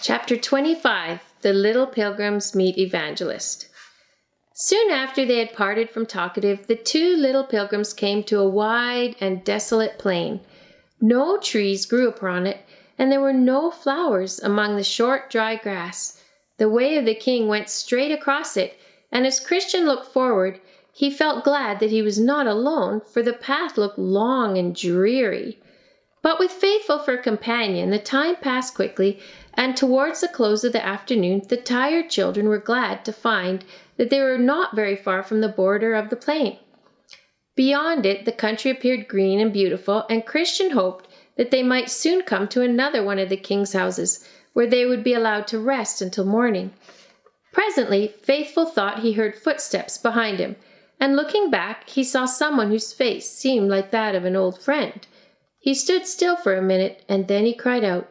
Chapter 25, The Little Pilgrims Meet Evangelist. Soon after they had parted from Talkative, the two little pilgrims came to a wide and desolate plain. No trees grew upon it, and there were no flowers among the short, dry grass. The way of the king went straight across it, and as Christian looked forward, he felt glad that he was not alone, for the path looked long and dreary. But with Faithful for a companion, the time passed quickly, and towards the close of the afternoon, the tired children were glad to find that they were not very far from the border of the plain. Beyond it, the country appeared green and beautiful, and Christian hoped that they might soon come to another one of the king's houses, where they would be allowed to rest until morning. Presently, Faithful thought he heard footsteps behind him, and looking back, he saw someone whose face seemed like that of an old friend. He stood still for a minute, and then he cried out,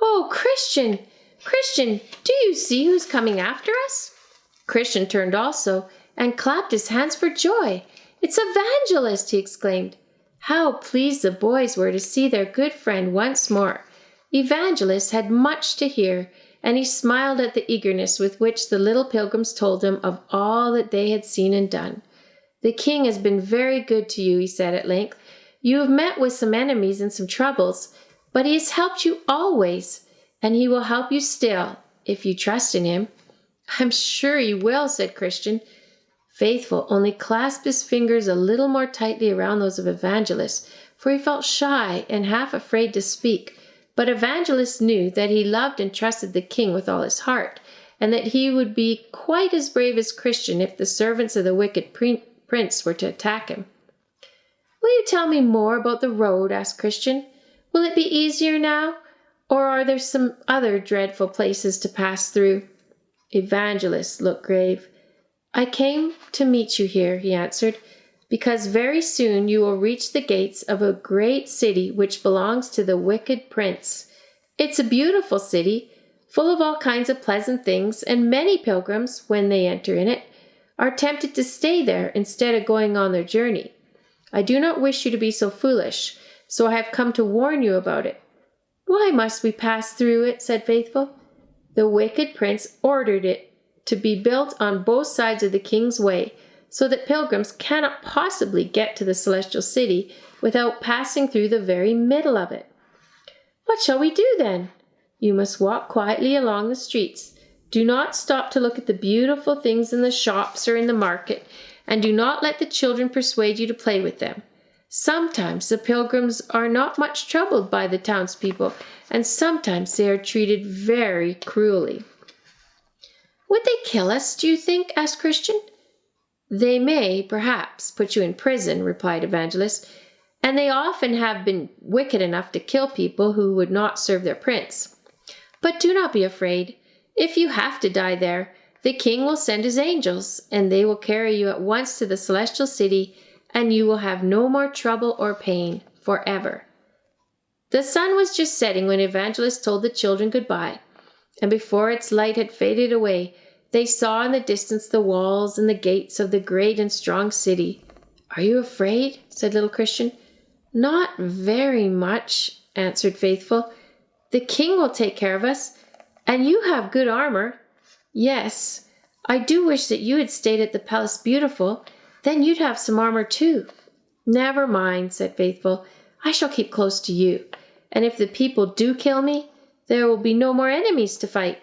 "Oh, Christian! Christian, do you see who's coming after us?" Christian turned also, and clapped his hands for joy. "It's Evangelist!" he exclaimed. How pleased the boys were to see their good friend once more. Evangelist had much to hear, and he smiled at the eagerness with which the little pilgrims told him of all that they had seen and done. "The king has been very good to you," he said at length. "You have met with some enemies and some troubles, but he has helped you always, and he will help you still, if you trust in him." "I'm sure he will," said Christian. Faithful only clasped his fingers a little more tightly around those of Evangelist, for he felt shy and half afraid to speak. But Evangelist knew that he loved and trusted the king with all his heart, and that he would be quite as brave as Christian if the servants of the wicked prince were to attack him. "Will you tell me more about the road?" asked Christian. "Will it be easier now, or are there some other dreadful places to pass through?" Evangelist looked grave. "I came to meet you here," he answered, "because very soon you will reach the gates of a great city which belongs to the wicked prince. It's a beautiful city, full of all kinds of pleasant things, and many pilgrims, when they enter in it, are tempted to stay there instead of going on their journey. I do not wish you to be so foolish, so I have come to warn you about it." "Why must we pass through it?" said Faithful. "The wicked prince ordered it to be built on both sides of the king's way, so that pilgrims cannot possibly get to the celestial city without passing through the very middle of it." "What shall we do then?" "You must walk quietly along the streets. Do not stop to look at the beautiful things in the shops or in the market, and do not let the children persuade you to play with them. Sometimes the pilgrims are not much troubled by the townspeople, and sometimes they are treated very cruelly." "Would they kill us, do you think?" asked Christian. "They may, perhaps, put you in prison," replied Evangelist, "and they often have been wicked enough to kill people who would not serve their prince. But do not be afraid. If you have to die there, the king will send his angels, and they will carry you at once to the celestial city, and you will have no more trouble or pain forever." The sun was just setting when Evangelist told the children goodbye, and before its light had faded away, they saw in the distance the walls and the gates of the great and strong city. "Are you afraid?" said little Christian. "Not very much," answered Faithful. "The king will take care of us, and you have good armor." "Yes, I do wish that you had stayed at the Palace Beautiful. Then you'd have some armor too." "Never mind," said Faithful. "I shall keep close to you, and if the people do kill me, there will be no more enemies to fight."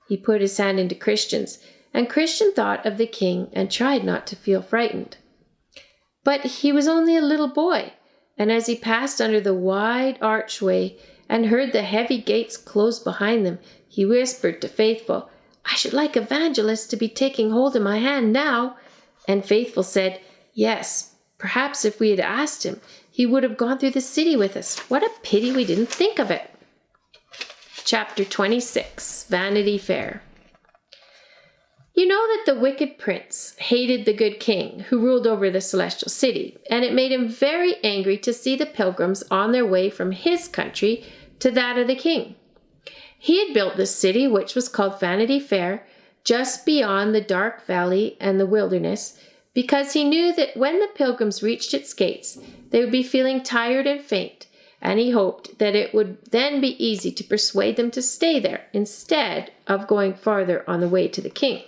He put his hand into Christian's, and Christian thought of the king and tried not to feel frightened. But he was only a little boy, and as he passed under the wide archway and heard the heavy gates close behind them, he whispered to Faithful, "I should like Evangelist to be taking hold of my hand now." And Faithful said, "Yes, perhaps if we had asked him, he would have gone through the city with us. What a pity we didn't think of it." Chapter 26, Vanity Fair. You know that the wicked prince hated the good king who ruled over the celestial city, and it made him very angry to see the pilgrims on their way from his country to that of the king. He had built this city, which was called Vanity Fair, just beyond the dark valley and the wilderness, because he knew that when the pilgrims reached its gates, they would be feeling tired and faint, and he hoped that it would then be easy to persuade them to stay there instead of going farther on the way to the king.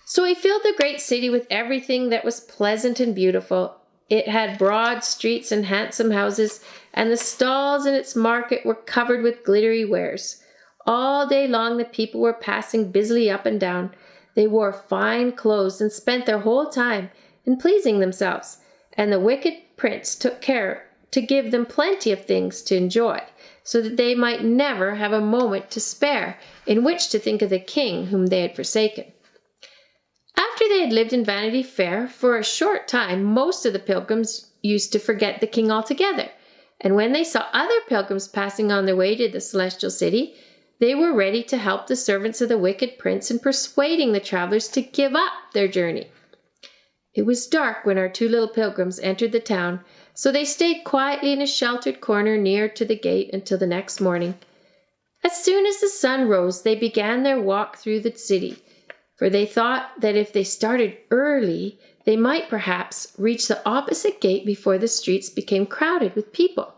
So he filled the great city with everything that was pleasant and beautiful. It had broad streets and handsome houses, and the stalls in its market were covered with glittery wares. All day long the people were passing busily up and down. They wore fine clothes and spent their whole time in pleasing themselves, and the wicked prince took care to give them plenty of things to enjoy, so that they might never have a moment to spare in which to think of the king whom they had forsaken. After they had lived in Vanity Fair for a short time, most of the pilgrims used to forget the king altogether, and when they saw other pilgrims passing on their way to the celestial city, they were ready to help the servants of the wicked prince in persuading the travelers to give up their journey. It was dark when our two little pilgrims entered the town, so they stayed quietly in a sheltered corner near to the gate until the next morning. As soon as the sun rose, they began their walk through the city, for they thought that if they started early, they might perhaps reach the opposite gate before the streets became crowded with people.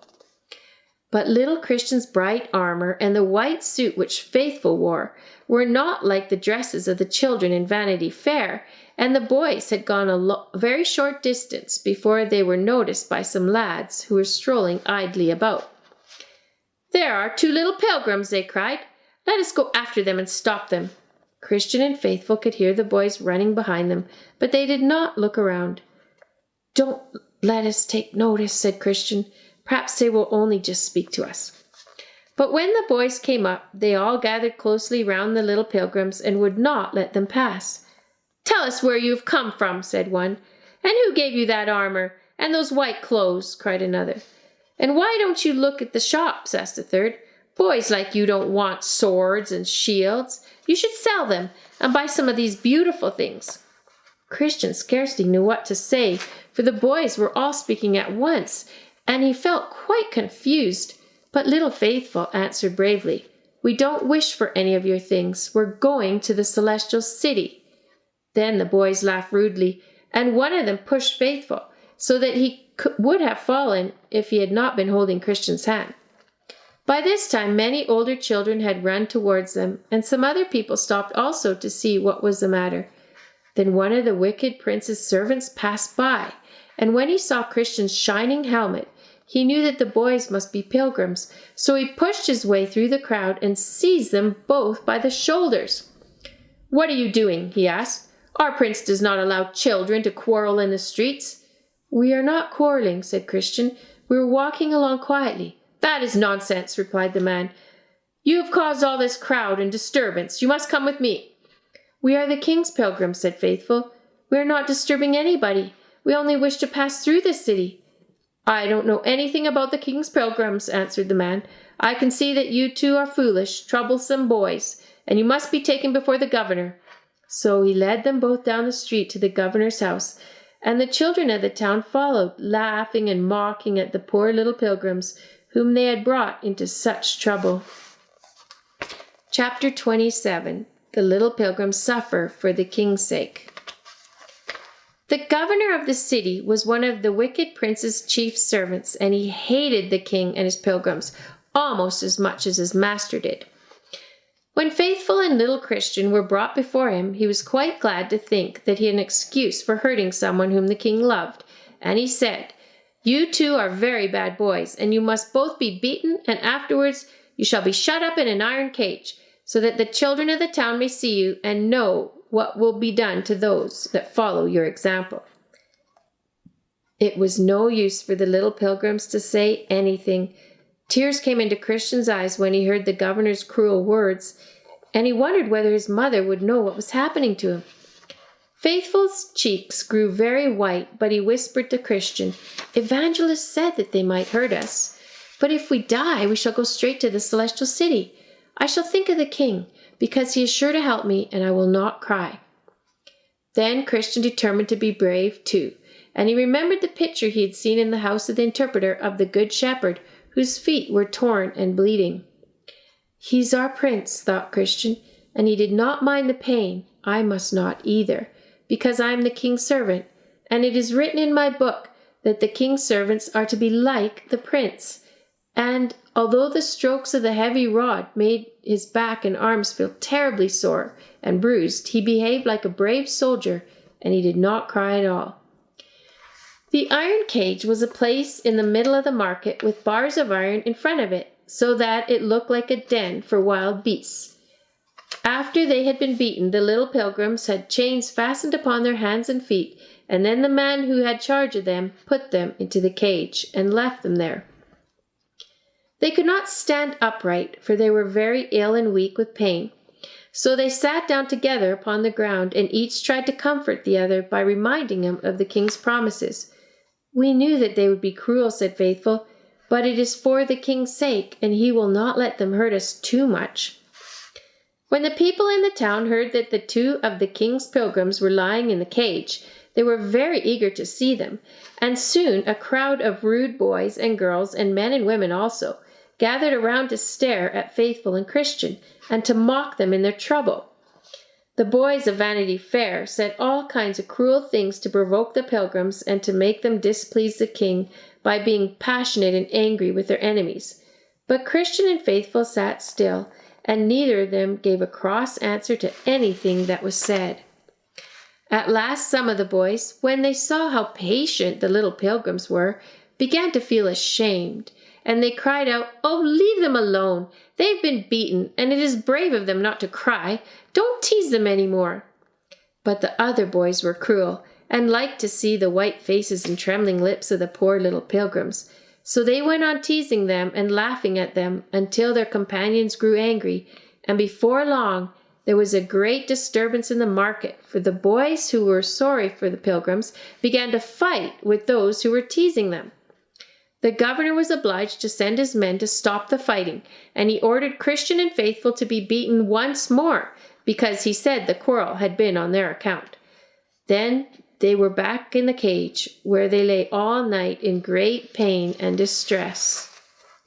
But little Christian's bright armor and the white suit which Faithful wore were not like the dresses of the children in Vanity Fair, and the boys had gone a very short distance before they were noticed by some lads who were strolling idly about. "There are two little pilgrims," they cried. "Let us go after them and stop them." Christian and Faithful could hear the boys running behind them, but they did not look around. "Don't let us take notice," said Christian. "Perhaps they will only just speak to us." But when the boys came up, they all gathered closely round the little pilgrims and would not let them pass. "Tell us where you have come from," said one. "And who gave you that armor and those white clothes?" cried another. "And why don't you look at the shops?" asked a third. "Boys like you don't want swords and shields. You should sell them and buy some of these beautiful things." Christian scarcely knew what to say, for the boys were all speaking at once, and he felt quite confused. But little Faithful answered bravely, "We don't wish for any of your things. We're going to the celestial city." Then the boys laughed rudely, and one of them pushed Faithful, so that he would have fallen if he had not been holding Christian's hand. By this time, many older children had run towards them, and some other people stopped also to see what was the matter. Then one of the wicked prince's servants passed by, and when he saw Christian's shining helmet, he knew that the boys must be pilgrims, so he pushed his way through the crowd and seized them both by the shoulders. "What are you doing?" he asked. "Our prince does not allow children to quarrel in the streets." "We are not quarreling," said Christian. "We were walking along quietly." "That is nonsense," replied the man. "You have caused all this crowd and disturbance. You must come with me." "We are the king's pilgrims," said Faithful. "We are not disturbing anybody. We only wish to pass through the city." "I don't know anything about the king's pilgrims," answered the man. "I can see that you two are foolish, troublesome boys, and you must be taken before the governor." So he led them both down the street to the governor's house, and the children of the town followed, laughing and mocking at the poor little pilgrims whom they had brought into such trouble. Chapter 27. The little pilgrims suffer for the king's sake. The governor of the city was one of the wicked prince's chief servants, and he hated the king and his pilgrims almost as much as his master did. When Faithful and little Christian were brought before him, he was quite glad to think that he had an excuse for hurting someone whom the king loved, and he said, "You two are very bad boys, and you must both be beaten, and afterwards you shall be shut up in an iron cage, so that the children of the town may see you and know what will be done to those that follow your example." It was no use for the little pilgrims to say anything. Tears came into Christian's eyes when he heard the governor's cruel words, and he wondered whether his mother would know what was happening to him. Faithful's cheeks grew very white, but he whispered to Christian, "Evangelist said that they might hurt us, but if we die, we shall go straight to the celestial city. I shall think of the king, because he is sure to help me, and I will not cry." Then Christian determined to be brave too, and he remembered the picture he had seen in the house of the interpreter of the Good Shepherd, whose feet were torn and bleeding. "He's our prince," thought Christian, "and he did not mind the pain. I must not either, because I am the king's servant, and it is written in my book that the king's servants are to be like the prince. And although the strokes of the heavy rod made his back and arms feel terribly sore and bruised, he behaved like a brave soldier, and he did not cry at all. The iron cage was a place in the middle of the market with bars of iron in front of it, so that it looked like a den for wild beasts. After they had been beaten, the little pilgrims had chains fastened upon their hands and feet, and then the man who had charge of them put them into the cage and left them there. They could not stand upright, for they were very ill and weak with pain. So they sat down together upon the ground, and each tried to comfort the other by reminding him of the king's promises. "We knew that they would be cruel," said Faithful, "but it is for the king's sake, and he will not let them hurt us too much." When the people in the town heard that the two of the king's pilgrims were lying in the cage, they were very eager to see them, and soon a crowd of rude boys and girls, and men and women also, gathered around to stare at Faithful and Christian, and to mock them in their trouble. The boys of Vanity Fair said all kinds of cruel things to provoke the pilgrims and to make them displease the king by being passionate and angry with their enemies. But Christian and Faithful sat still, and neither of them gave a cross answer to anything that was said. At last some of the boys, when they saw how patient the little pilgrims were, began to feel ashamed, and they cried out, "Oh, leave them alone. They've been beaten, and it is brave of them not to cry. Don't tease them any more." But the other boys were cruel, and liked to see the white faces and trembling lips of the poor little pilgrims. So they went on teasing them and laughing at them until their companions grew angry, and before long there was a great disturbance in the market, for the boys who were sorry for the pilgrims began to fight with those who were teasing them. The governor was obliged to send his men to stop the fighting, and he ordered Christian and Faithful to be beaten once more, because he said the quarrel had been on their account. Then they were back in the cage, where they lay all night in great pain and distress.